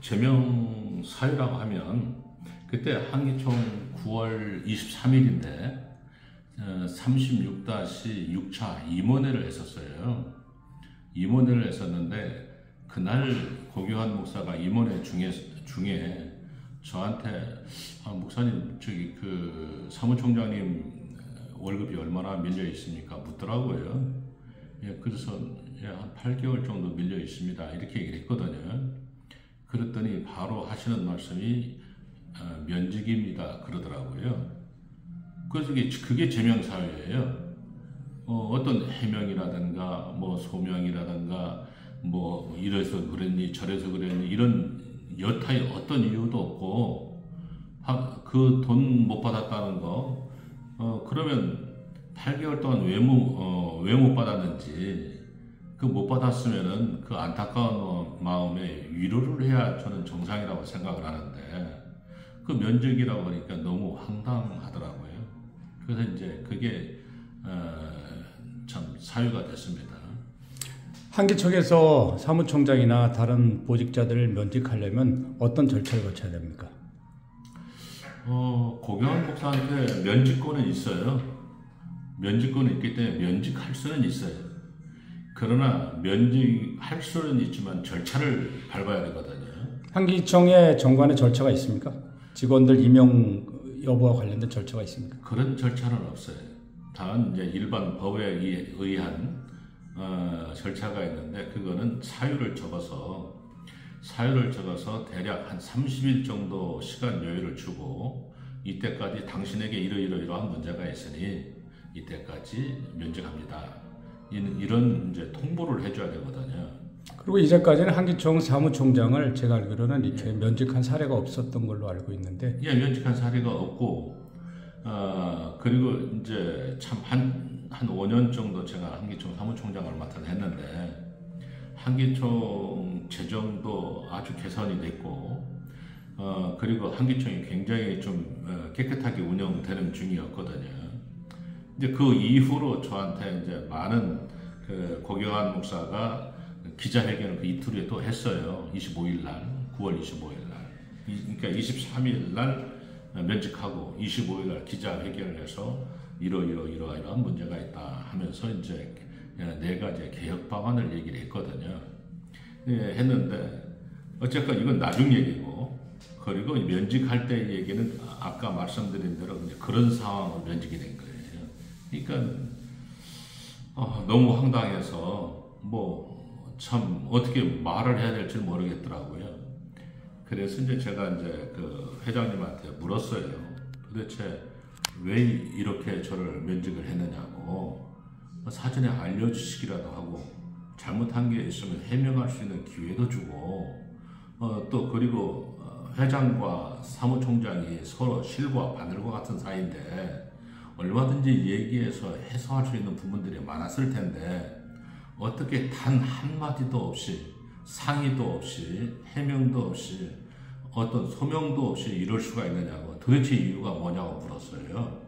제명 사유라고 하면 그때 한기총 9월 23일인데 36-6차 임원회를 했었어요. 임원회를 했었는데 그날 고교환 목사가 임원회 중에 저한테 목사님 저기 그 사무총장님 월급이 얼마나 밀려 있습니까? 묻더라고요. 예, 그래서 한 8개월 정도 밀려 있습니다. 이렇게 얘기를 했거든요. 그랬더니 바로 하시는 말씀이 면직입니다. 그러더라고요. 그래서 그게 제명사유예요. 어떤 해명이라든가 뭐 소명이라든가 뭐 이래서 그랬니 저래서 그랬니 이런 여타의 어떤 이유도 없고 그 돈 못 받았다는 거 그러면 8개월 동안 왜 못 받았는지 그 못 받았으면은 그 안타까운 마음에 위로를 해야 저는 정상이라고 생각을 하는데 그 면적이라고 하니까 너무 황당하더라고요. 그래서 이제 그게 참 사유가 됐습니다. 한기총에서 사무총장이나 다른 보직자들을 면직하려면 어떤 절차를 거쳐야 됩니까? 고교환 목사한테 면직권은 있어요. 면직권은 있기 때문에 면직할 수는 있어요. 그러나 면직할 수는 있지만 절차를 밟아야 되거든요. 한기총의 정관의 절차가 있습니까? 직원들 임용 여부와 관련된 절차가 있습니까? 그런 절차는 없어요. 다만 이제 일반 법에 의한 절차가 있는데 그거는 사유를 적어서 대략 한 30일 정도 시간 여유를 주고 이때까지 당신에게 이러이러한 문제가 있으니 이때까지 면직합니다. 이런 이제 통보를 해줘야 되거든요. 그리고 이제까지는 한기총 사무총장을 제가 알기로는 이렇게 면직한 사례가 없었던 걸로 알고 있는데. 예, 면직한 사례가 없고, 그리고 이제 참 한 5년 정도 제가 한기총 사무총장을 맡아냈는데, 한기총 재정도 아주 개선이 됐고, 그리고 한기총이 굉장히 좀 깨끗하게 운영되는 중이었거든요. 이제 그 이후로 저한테 이제 많은 그 고교환 목사가 기자회견을 그 이틀 후에 또 했어요. 25일 날, 9월 25일 날. 그러니까 23일 날 면직하고 25일 날 기자회견을 해서 이러한 문제가 있다 하면서 이제 4가지 개혁 방안을 얘기를 했거든요. 예, 했는데 어쨌건 이건 나중 얘기고 그리고 면직할 때 얘기는 아까 말씀드린 대로 이제 그런 상황으로 면직이 된 거예요. 그러니까 너무 황당해서 참 어떻게 말을 해야 될지 모르겠더라고요. 그래서 이제 제가 이제 그 회장님한테 물었어요. 도대체 왜 이렇게 저를 면직을 했느냐고 사전에 알려주시기라도 하고 잘못한 게 있으면 해명할 수 있는 기회도 주고 또 그리고 회장과 사무총장이 서로 실과 바늘과 같은 사이인데 얼마든지 얘기해서 해소할 수 있는 부분들이 많았을 텐데 어떻게 단 한마디도 없이 상의도 없이 해명도 없이 어떤 소명도 없이 이럴 수가 있느냐고 도대체 이유가 뭐냐고 물었어요.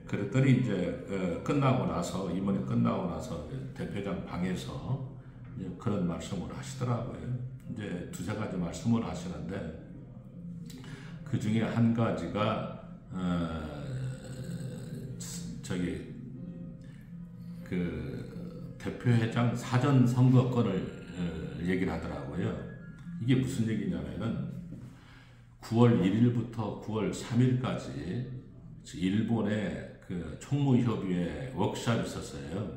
그랬더니 이제 끝나고 나서 임원이 끝나고 나서 대표장 방에서 이제 그런 말씀을 하시더라고요. 이제 2-3가지 말씀을 하시는데 그 중에 한 가지가 그 대표회장 사전 선거권을 얘기를 하더라고요. 이게 무슨 얘기냐면은 9월 1일부터 9월 3일까지 일본의 그 총무협의회 워크숍이 있었어요.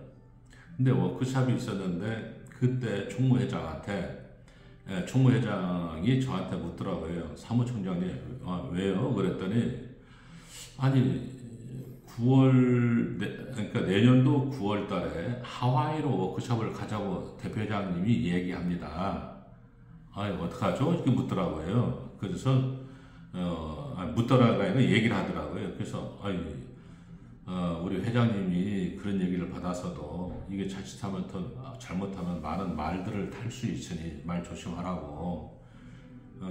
근데 워크숍이 있었는데 그때 총무회장이 저한테 묻더라고요. 사무총장님, 왜요? 그랬더니 아니 그러니까 내년도 9월 달에 하와이로 워크숍을 가자고 대표장님이 얘기합니다. 어떡하죠? 이렇게 묻더라고요. 그래서, 묻더라가 아니라 얘기를 하더라고요. 그래서, 우리 회장님이 그런 얘기를 받아서도 이게 잘못하면 많은 말들을 탈 수 있으니 말 조심하라고.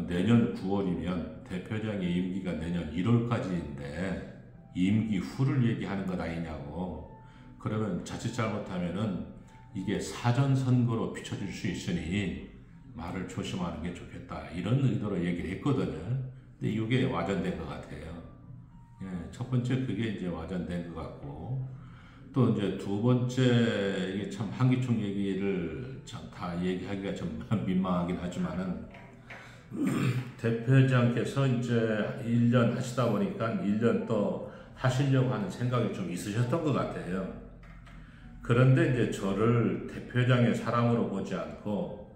내년 9월이면 대표장의 임기가 내년 1월까지인데 임기 후를 얘기하는 것 아니냐고. 그러면 자칫 잘못하면은 이게 사전 선거로 비춰질 수 있으니 말을 조심하는 게 좋겠다 이런 의도로 얘기를 했거든요. 근데 이게 와전된 것 같아요. 예, 첫 번째 그게 이제 와전된 것 같고 또 이제 두 번째 이게 참 한기총 얘기를 참 다 얘기하기가 좀 민망하긴 하지만은 대표장께서 이제 1년 하시다 보니까 1년 또 하시려고 하는 생각이 좀 있으셨던 것 같아요. 그런데 이제 저를 대표장의 사람으로 보지 않고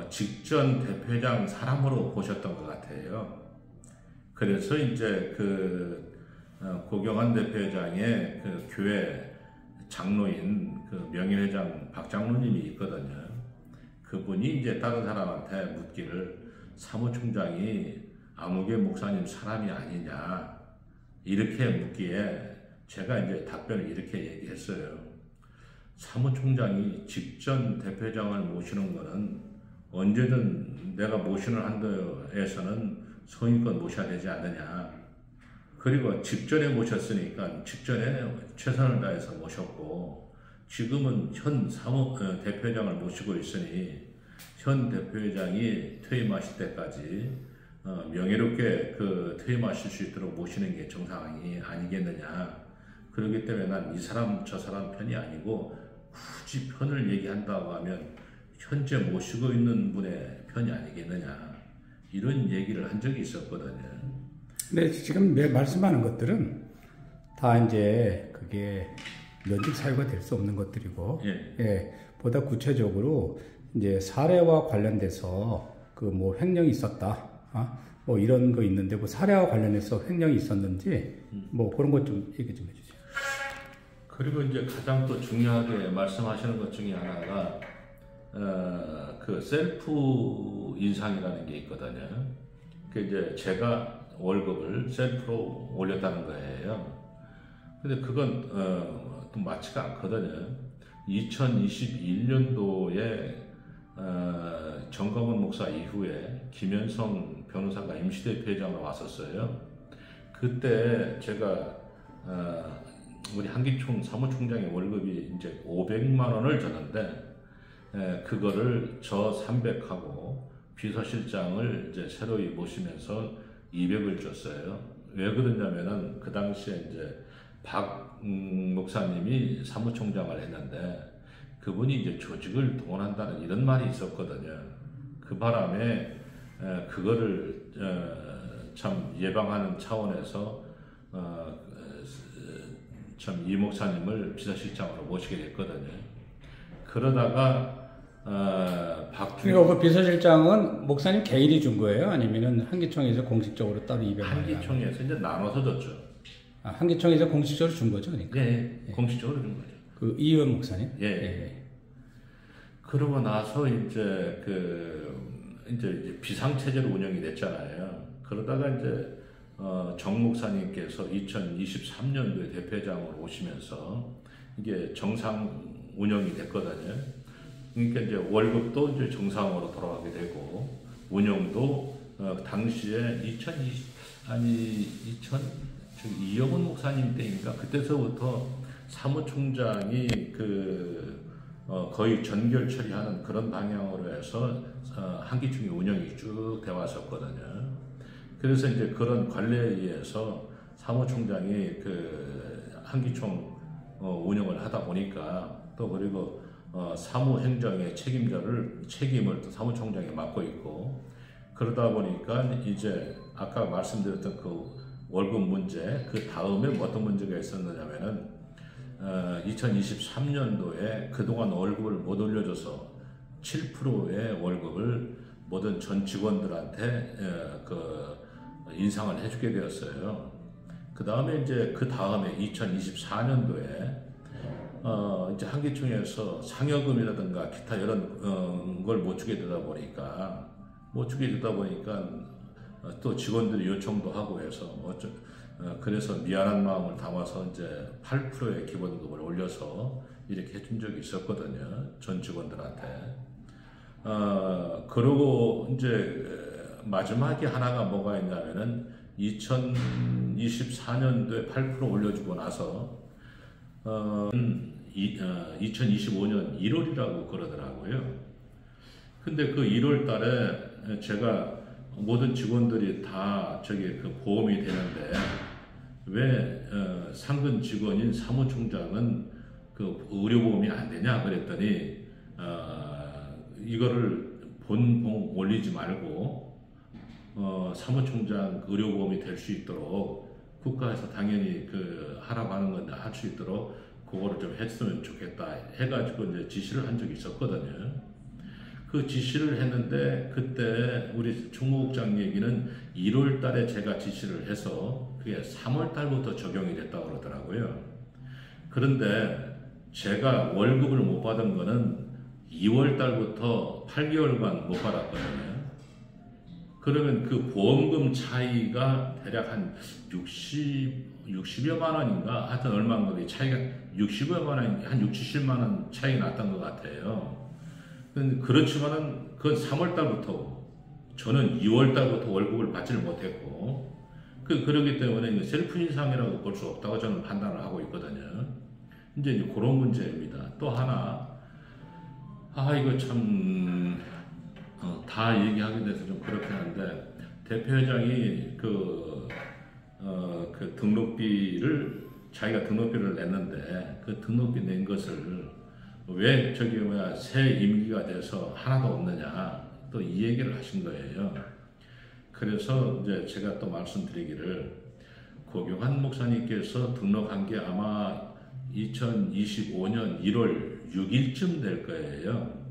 직전 대표장 사람으로 보셨던 것 같아요. 그래서 이제 고경환 대표장의 그 교회 장로인 그 명예회장 박장로님이 있거든요. 그분이 이제 다른 사람한테 묻기를 사무총장이 아무개 목사님 사람이 아니냐 이렇게 묻기에 제가 이제 답변을 이렇게 얘기했어요. 사무총장이 직전 대표장을 모시는 거는 언제든 내가 모시는 한도에서는 성의껏 모셔야 되지 않느냐. 그리고 직전에 모셨으니까 직전에 최선을 다해서 모셨고 지금은 현 대표장을 모시고 있으니 현 대표장이 퇴임하실 때까지 명예롭게 퇴임하실 수 있도록 모시는 게 정상이 아니겠느냐. 그렇기 때문에 난 이 사람 저 사람 편이 아니고 굳이 편을 얘기한다고 하면 현재 모시고 있는 분의 편이 아니겠느냐. 이런 얘기를 한 적이 있었거든요. 네, 지금 말씀하는 것들은 다 이제 그게 면직 사유가 될 수 없는 것들이고, 예, 보다 구체적으로 이제 사례와 관련돼서 뭐 횡령이 있었다, 뭐 이런 거 있는데 뭐 사례와 관련해서 횡령이 있었는지 뭐 그런 것 좀 얘기 좀 해주세요. 그리고 이제 가장 또 중요하게 말씀하시는 것 중에 하나가 그 셀프 인상이라는 게 있거든요. 그 이제 제가 월급을 셀프로 올렸다는 거예요. 근데 그건 또 맞지가 않거든요. 2021년도에 정광훈 목사 이후에 김현성 변호사가 임시대표장으로 왔었어요. 그때 제가 우리 한기총 사무총장의 월급이 이제 500만 원을 줬는데 그거를 저 300하고 비서실장을 이제 새로이 모시면서 200을 줬어요. 왜 그러냐면은 그 당시에 이제 박 목사님이 사무총장을 했는데 그분이 이제 조직을 동원한다는 이런 말이 있었거든요. 그 바람에 그거를 참 예방하는 차원에서 참 이 목사님을 비서실장으로 모시게 됐거든요. 그러다가 그리고 그 비서실장은 목사님 개인이 준 거예요? 아니면은 한기총에서 공식적으로 따로 200만 원? 한기총에서 이제 나눠서 줬죠. 한기총에서 공식적으로 준 거죠, 그러니까? 네, 공식적으로 준 거죠. 그 이의원 목사님? 예. 그러고 나서 이제 이제 비상체제로 운영이 됐잖아요. 그러다가 이제 정 목사님께서 2023년도에 대표장으로 오시면서 이게 정상 운영이 됐거든요. 그러니까 이제 월급도 이제 정상으로 돌아가게 되고 운영도 당시에 이영훈 목사님 때인가 그때서부터 사무총장이 거의 전결 처리하는 그런 방향으로 해서 한기총이 운영이 쭉 돼 왔었거든요. 그래서 이제 그런 관례에 의해서 사무총장이 한기총 운영을 하다 보니까 또 그리고 사무행정의 책임을 또 사무총장이 맡고 있고 그러다 보니까 이제 아까 말씀드렸던 그 월급 문제 그 다음에 어떤 문제가 있었느냐면은 2023년도에 그동안 월급을 못 올려줘서 7%의 월급을 모든 전 직원들한테 인상을 해주게 되었어요. 그 다음에 이제 2024년도에 이제 한기총에서 상여금이라든가 기타 이런 걸 못 주게 되다 보니까 또 직원들이 요청도 하고 해서 그래서 미안한 마음을 담아서 이제 8%의 기본급을 올려서 이렇게 해준 적이 있었거든요. 전 직원들한테. 그러고 이제 마지막에 하나가 뭐가 있냐면은 2024년도에 8% 올려주고 나서 2025년 1월이라고 그러더라고요. 근데 그 1월 달에 제가 모든 직원들이 다 그 보험이 되는데 왜 상근 직원인 사무총장은 그 의료보험이 안 되냐 그랬더니 이거를 본봉 올리지 말고 사무총장 의료보험이 될 수 있도록 국가에서 당연히 그 하라고 하는 건데 할 수 있도록 그거를 좀 했으면 좋겠다 해가지고 이제 지시를 한 적이 있었거든요. 그 지시를 했는데 그때 우리 총무국장 얘기는 1월 달에 제가 지시를 해서 그게 3월 달부터 적용이 됐다고 그러더라고요. 그런데 제가 월급을 못 받은 거는 2월 달부터 8개월간 못 받았거든요. 그러면 그 보험금 차이가 대략 한 60여만 원인가? 하여튼 얼마인가 차이가 60여만 원, 한 6, 70만 원 차이 났던 것 같아요. 그렇지만은 그건 3월 달부터 저는 2월 달부터 월급을 받지를 못했고 그러기 때문에 셀프 인상이라고 볼 수 없다고 저는 판단을 하고 있거든요. 이제 그런 문제입니다. 또 하나 이거 참 다 얘기하게 돼서 좀 그렇긴 한데 대표회장이 그 등록비를 자기가 등록비를 냈는데 그 등록비 낸 것을 왜 새 임기가 돼서 하나도 없느냐 또 이 얘기를 하신 거예요. 그래서 이제 제가 또 말씀드리기를 고경환 목사님께서 등록한 게 아마 2025년 1월 6일쯤 될 거예요.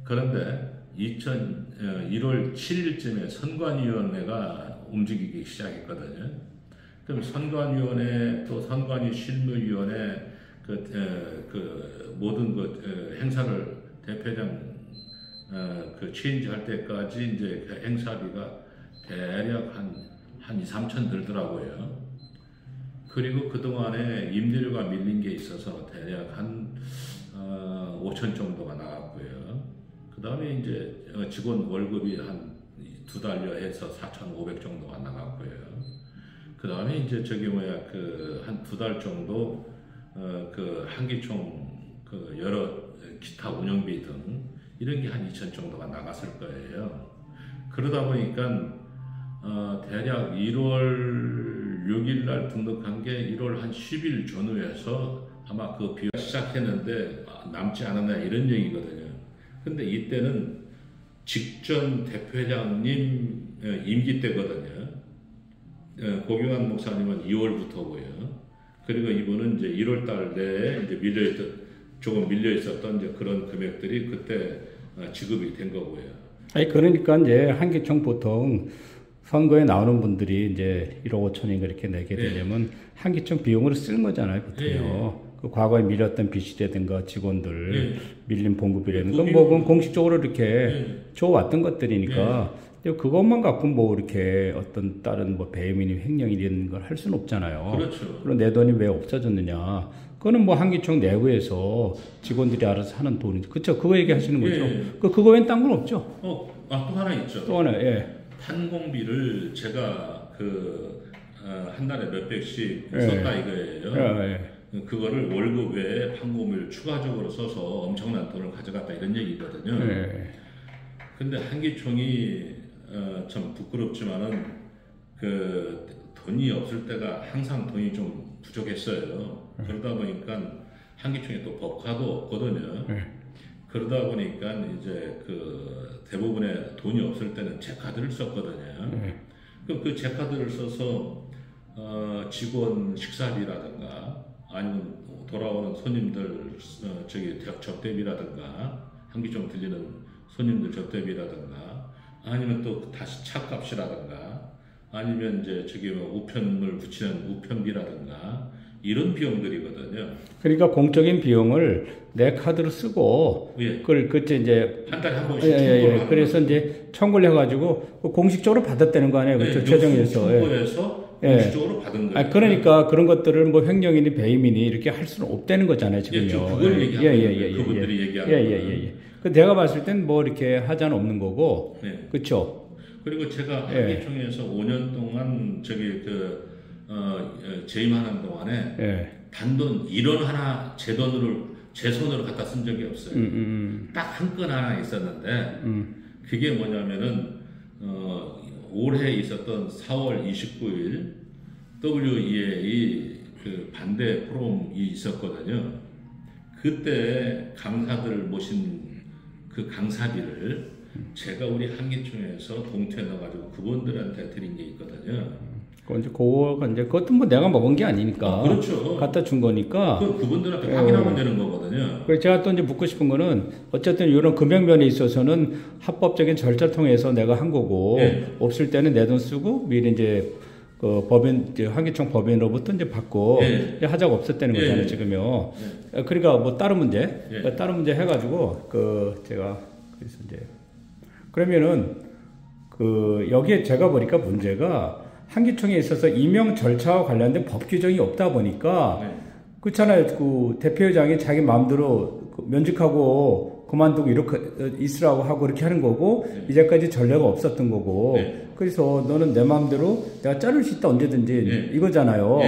그런데 1월 7일쯤에 선관위원회가 움직이기 시작했거든요. 그럼 선관위원회 또 선관위 실무위원회 모든 행사를 대표장 체인지 할 때까지 이제 그 행사비가 대략 한 2, 3천 들더라고요. 그리고 그동안에 임대료가 밀린 게 있어서 대략 한 5천 정도가 나갔고요. 그 다음에 이제 직원 월급이 한 2달여 해서 4,500 정도가 나갔고요. 그 다음에 이제 한 2달 정도 한기총 여러 기타 운영비 등 이런 게 한 2천 정도가 나갔을 거예요. 그러다 보니까 대략 1월 6일 날 등록한 게 1월 한 10일 전후에서 아마 그 비가 시작했는데 남지 않았나 이런 얘기거든요. 근데 이때는 직전 대표회장님 임기 때거든요. 고경환 목사님은 2월부터고요. 그리고 이분은 이제 1월 달 내에 이제 조금 밀려 있었던 이제 그런 금액들이 그때 지급이 된 거고요. 그러니까 이제 한기총 보통 선거에 나오는 분들이 이제 1억 5천인가 이렇게 내게 되려면 한기총 비용으로 쓰는 거잖아요, 보통요. 그 과거에 밀렸던 빚이라든가 직원들 밀린 봉급이라든가 그건 공식적으로 이렇게 줘왔던 것들이니까 그것만 갖고 이렇게 어떤 다른 배임이니 횡령이 이런 걸 할 수는 없잖아요. 그렇죠. 그럼 내 돈이 왜 없어졌느냐? 그거는 한기총 내부에서 직원들이 알아서 하는 돈이죠. 그렇죠? 그거 얘기하시는 거죠. 그거 외엔 딴 건 없죠. 또 하나 있죠. 또 하나, 판공비를 제가 한 달에 몇백씩 썼다 이거예요. 그거를 월급 외에 판공비를 추가적으로 써서 엄청난 돈을 가져갔다 이런 얘기거든요. 근데 한기총이 참 부끄럽지만은 돈이 없을 때가 항상 돈이 좀 부족했어요. 그러다 보니까 한기총이 또 법카도 없거든요. 그러다 보니까 이제 대부분의 돈이 없을 때는 제 카드를 썼거든요. 그럼 그 제 카드를 써서 직원 식사비라든가 아니면 돌아오는 손님들 접대비라든가 한기총 들리는 손님들 접대비라든가 아니면 또 다시 차값이라든가 아니면 이제 우편물 붙이는 우편비라든가 이런 비용들이거든요. 그러니까 공적인 비용을 내 카드로 쓰고 그걸 그때 이제 한 달에 한 번씩 그래서 이제 청구를 해가지고 공식적으로 받았다는 거 아니에요, 그렇죠? 최종에서 청구해서 공식적으로 받은 거예요. 그러니까 그런 것들을 횡령이니 배임이니 이렇게 할 수는 없다는 거잖아요, 지금요. 그걸 얘기하는 그분들이 얘기하는 거예요. 내가 봤을 땐 이렇게 하자는 없는 거고, 그렇죠? 그리고 제가 한기총에서 5년 동안 재임하는 동안에 단돈 1원 하나 제 돈으로 제 손으로 갖다 쓴 적이 없어요. 딱 한 건 하나 있었는데 그게 뭐냐면은 올해 있었던 4월 29일 WEA 그 반대 포럼이 있었거든요. 그때 강사들을 모신 그 강사비를 제가 우리 한기총에서 봉투에 넣어가지고 그분들한테 드린 게 있거든요. 그것도 뭐 내가 먹은 게 아니니까. 그렇죠. 갖다 준 거니까. 그분들한테 확인하면 되는 거거든요. 그래서 제가 또 이제 묻고 싶은 거는 어쨌든 이런 금액면에 있어서는 합법적인 절차를 통해서 내가 한 거고, 없을 때는 내 돈 쓰고 미리 이제 그 법인, 이제 한기총 법인으로부터 이제 받고, 이제 하자가 없었다는 거잖아요, 지금요. 그러니까 뭐 다른 문제, 다른 문제 해가지고, 제가, 그래서 이제, 그러면은, 여기에 제가 보니까 문제가 한기총에 있어서 임명 절차와 관련된 법 규정이 없다 보니까, 그렇잖아요. 그 대표회장이 자기 마음대로 면직하고 그만두고 이렇게 있으라고 하고 이렇게 하는 거고, 이제까지 전례가 없었던 거고, 그래서 너는 내 마음대로 내가 자를 수 있다 언제든지 이거잖아요.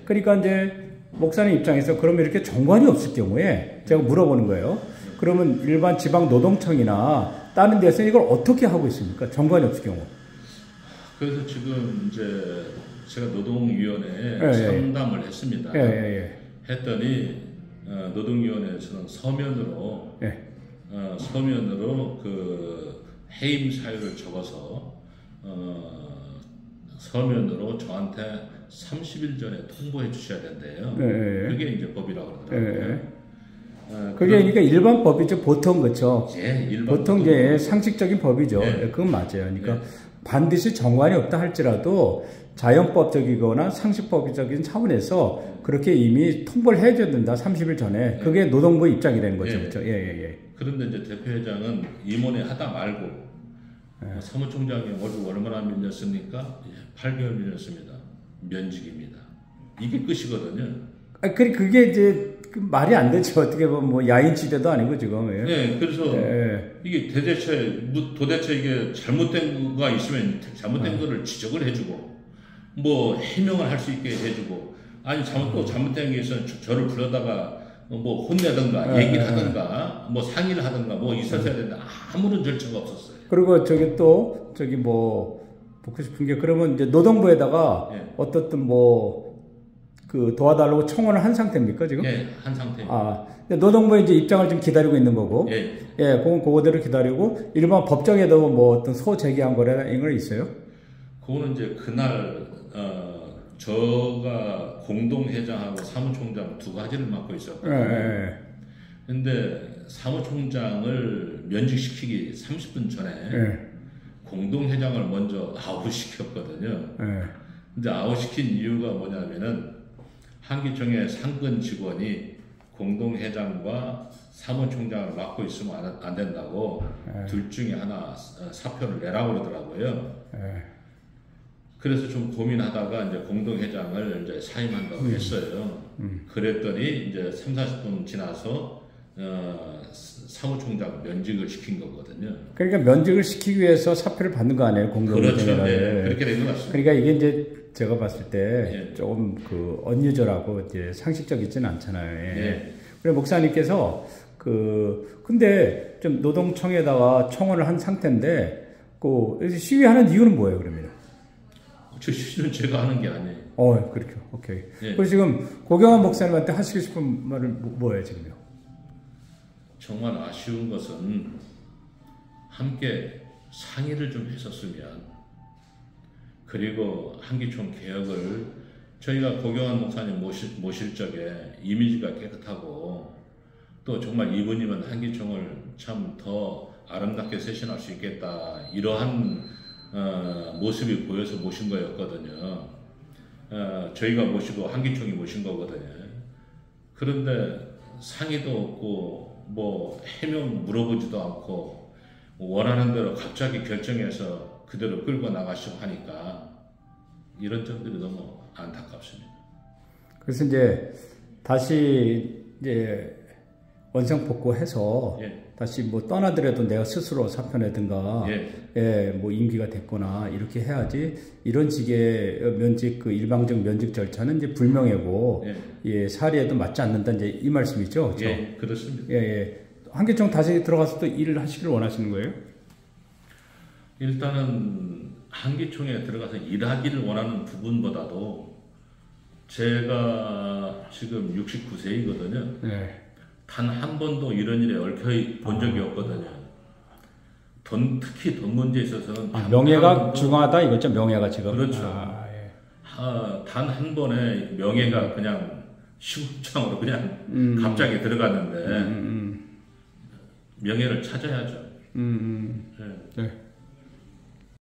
그러니까 이제 목사님 입장에서 그러면 이렇게 정관이 없을 경우에 제가 물어보는 거예요. 그러면 일반 지방 노동청이나 다른 데서 이걸 어떻게 하고 있습니까? 정관이 없을 경우. 그래서 지금 이제 제가 노동위원회에 상담을 했습니다. 했더니 노동위원회에서는 서면으로 그 해임 사유를 적어서 서면으로 저한테 30일 전에 통보해 주셔야 된대요. 그게 이제 법이라고 그러더라고요. 그게 그러니까 일반 법이죠. 보통 그렇죠. 보통 이제 상식적인 법이죠. 그건 맞아요. 그러니까 반드시 정관이 없다 할지라도 자연법적이거나 상식법적인 차원에서 그렇게 이미 통보를 해줘야 된다. 30일 전에. 그게 노동부 입장이 되는 거죠. 그렇죠. 그런데 이제 대표회장은 임원회 하다 말고 사무총장이 월급 얼마나 밀렸습니까? 8개월 밀렸습니다. 면직입니다. 이게 끝이거든요. 그게 이제 말이 안 되죠. 어떻게 보면 뭐 야인지대도 아니고 지금. 그래서 이게 도대체 이게 잘못된 거가 있으면 잘못된 거를 지적을 해주고 뭐 해명을 할 수 있게 해주고 아니 잘못된 게 있으면 저를 불러다가 뭐 혼내든가 얘기를 하든가 뭐 상의를 하든가 뭐 있었어야 되는데 아무런 절차가 없었어요. 그리고 저기 뭐 묻고 싶은 게 그러면 이제 노동부에다가 어떻든 뭐 그 도와달라고 청원을 한 상태입니까 지금? 한 상태입니다. 노동부의 이제 입장을 좀 기다리고 있는 거고, 그거대로 기다리고 일반 법정에도 뭐 어떤 소 제기한 거나 이런 거 있어요? 그거는 이제 그날 저가 공동회장하고 사무총장 두 가지를 맡고 있었거든요. 근데 사무총장을 면직시키기 30분 전에 공동회장을 먼저 아웃시켰거든요. 근데 아웃시킨 이유가 뭐냐면은 한기총의 상근 직원이 공동회장과 사무총장을 맡고 있으면 안 된다고 둘 중에 하나 사표를 내라고 그러더라고요. 그래서 좀 고민하다가 이제 공동회장을 이제 사임한다고 했어요. 그랬더니 이제 30-40분 지나서 사무총장 면직을 시킨 거거든요. 그러니까 면직을 시키기 위해서 사표를 받는 거 아니에요, 공동회장을. 그렇죠. 그렇게 된 것 같습니다. 그러니까 이게 이제 제가 봤을 때 조금 그 언유절하고 이제 상식적이지는 않잖아요. 그래 목사님께서 근데 좀 노동청에다가 청원을 한 상태인데 시위하는 이유는 뭐예요, 그러면? 저 시위는 제가 하는 게 아니에요. 그렇죠. 오케이. 그리고 지금 고경환 목사님한테 하시고 싶은 말은 뭐예요, 지금요? 정말 아쉬운 것은 함께 상의를 좀 했었으면 그리고 한기총 개혁을 저희가 고경환 목사님 모실 적에 이미지가 깨끗하고 또 정말 이분이면 한기총을 참 더 아름답게 쇄신할 수 있겠다 이러한 모습이 보여서 모신 거였거든요. 저희가 모시고 한기총이 모신 거거든요. 그런데 상의도 없고 뭐 해명 물어보지도 않고 원하는 대로 갑자기 결정해서 그대로 끌고 나가시고 하니까 이런 점들이 너무 안타깝습니다. 그래서 이제 다시 이제 원상복구해서 다시 뭐 떠나더라도 내가 스스로 사표내든가 뭐 임기가 됐거나 이렇게 해야지 이런 식의 면직 그 일방적 면직 절차는 이제 불명예고 사례에도 맞지 않는다 이제 이 말씀이죠. 그렇죠? 예, 그렇습니다. 한기총 다시 들어가서 또 일을 하시길 원하시는 거예요? 일단은 한기총에 들어가서 일하기를 원하는 부분보다도 제가 지금 69세이거든요. 단 한 번도 이런 일에 얽혀 본 적이 없거든요. 특히 돈 문제에 있어서는 명예가 중요하다 이거죠. 명예가 지금. 그렇죠. 단 한 번에 명예가 그냥 시궁창으로 그냥 갑자기 들어갔는데 명예를 찾아야죠. 네.